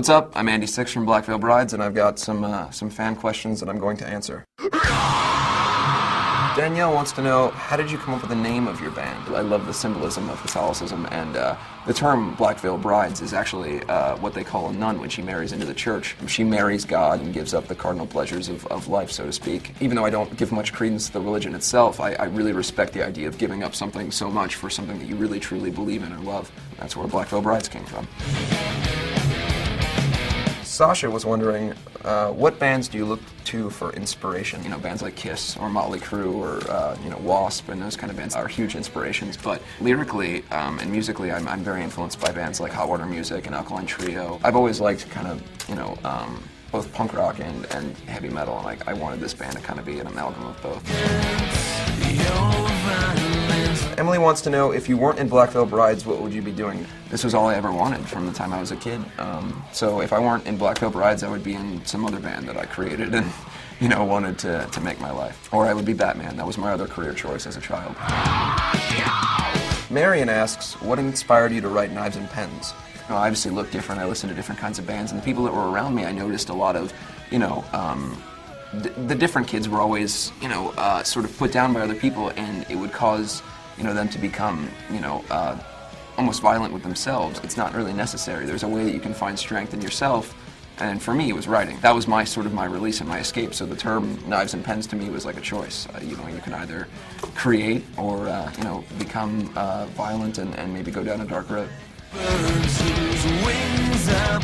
What's up? I'm Andy Sixx from Black Veil Brides, and I've got some fan questions that I'm going to answer. Danielle wants to know, how did you come up with the name of your band? I love the symbolism of Catholicism, and the term Black Veil Brides is actually what they call a nun when she marries into the church. She marries God and gives up the cardinal pleasures of life, so to speak. Even though I don't give much credence to the religion itself, I really respect the idea of giving up something so much for something that you really truly believe in or love. That's where Black Veil Brides came from. Sasha was wondering, what bands do you look to for inspiration? You know, bands like Kiss or Motley Crue or you know, Wasp and those kind of bands are huge inspirations. But lyrically and musically, I'm very influenced by bands like Hot Water Music and Alkaline Trio. I've always liked kind of, you know, both punk rock and heavy metal, and I wanted this band to kind of be an amalgam of both. Emily wants to know, if you weren't in Black Veil Brides, what would you be doing? This was all I ever wanted from the time I was a kid. So if I weren't in Black Veil Brides, I would be in some other band that I created and, you know, wanted to make my life. Or I would be Batman. That was my other career choice as a child. Marion asks, what inspired you to write Knives and Pens? You know, I obviously look different. I listened to different kinds of bands, and the people that were around me, I noticed a lot of, you know, the different kids were always, you know, sort of put down by other people, and it would cause, you know, them to become, you know, almost violent with themselves. It's not really necessary. There's a way that you can find strength in yourself, and for me, it was writing. That was my sort of my release and my escape. So the term Knives and Pens to me was like a choice. You know, you can either create or, you know, become violent and maybe go down a dark road.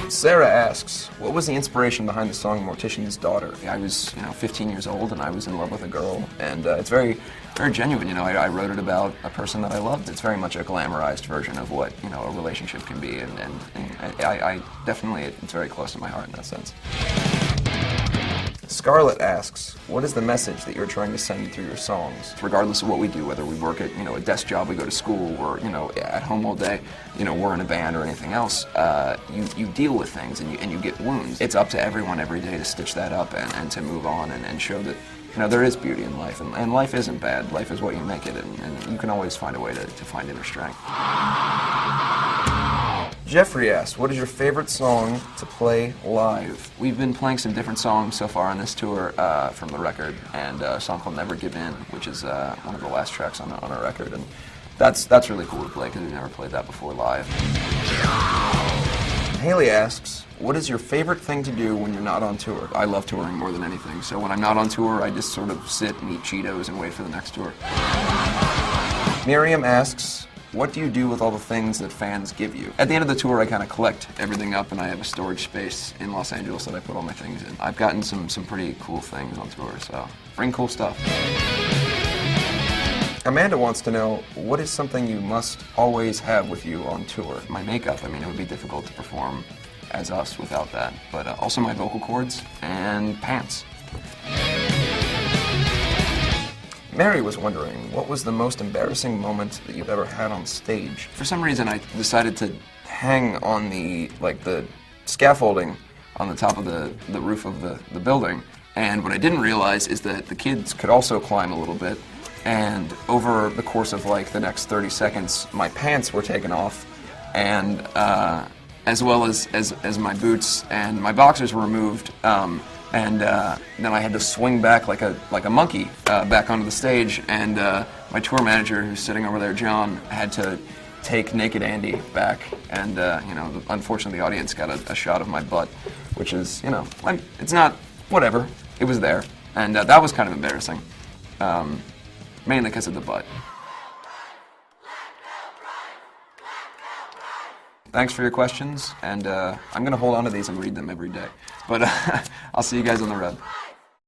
Sarah asks, what was the inspiration behind the song Mortician's Daughter? I was, you know, 15 years old and I was in love with a girl, and it's very, very genuine. You know, I wrote it about a person that I loved. It's very much a glamorized version of what, you know, a relationship can be, and I definitely, it's very close to my heart in that sense. Scarlett asks, what is the message that you're trying to send through your songs? Regardless of what we do, whether we work at, you know, a desk job, we go to school, or, you know, at home all day, you know, we're in a band or anything else, you deal with things and you get wounds. It's up to everyone every day to stitch that up and to move on and show that, you know, there is beauty in life, and life isn't bad. Life is what you make it, and you can always find a way to find inner strength. Jeffrey asks, what is your favorite song to play live? We've been playing some different songs so far on this tour from the record, and a song called Never Give In, which is one of the last tracks on our record, and that's really cool to play because we've never played that before live. Haley asks, what is your favorite thing to do when you're not on tour? I love touring more than anything, so when I'm not on tour, I just sort of sit and eat Cheetos and wait for the next tour. Miriam asks, what do you do with all the things that fans give you? At the end of the tour, I kind of collect everything up, and I have a storage space in Los Angeles that I put all my things in. I've gotten some pretty cool things on tour, so bring cool stuff. Amanda wants to know, what is something you must always have with you on tour? My makeup. I mean, it would be difficult to perform as us without that, but also my vocal cords and pants. Mary was wondering, what was the most embarrassing moment that you've ever had on stage? For some reason, I decided to hang on the scaffolding on the top of the roof of the building, and what I didn't realize is that the kids could also climb a little bit, and over the course of like the next 30 seconds, my pants were taken off, and as well as my boots, and my boxers were removed. And then I had to swing back like a monkey back onto the stage, and my tour manager, who's sitting over there, John, had to take Naked Andy back, and you know, unfortunately the audience got a shot of my butt, which is, you know, it's not, whatever, it was there, and that was kind of embarrassing, mainly because of the butt. Thanks for your questions, and I'm going to hold on to these and read them every day. But I'll see you guys on the road.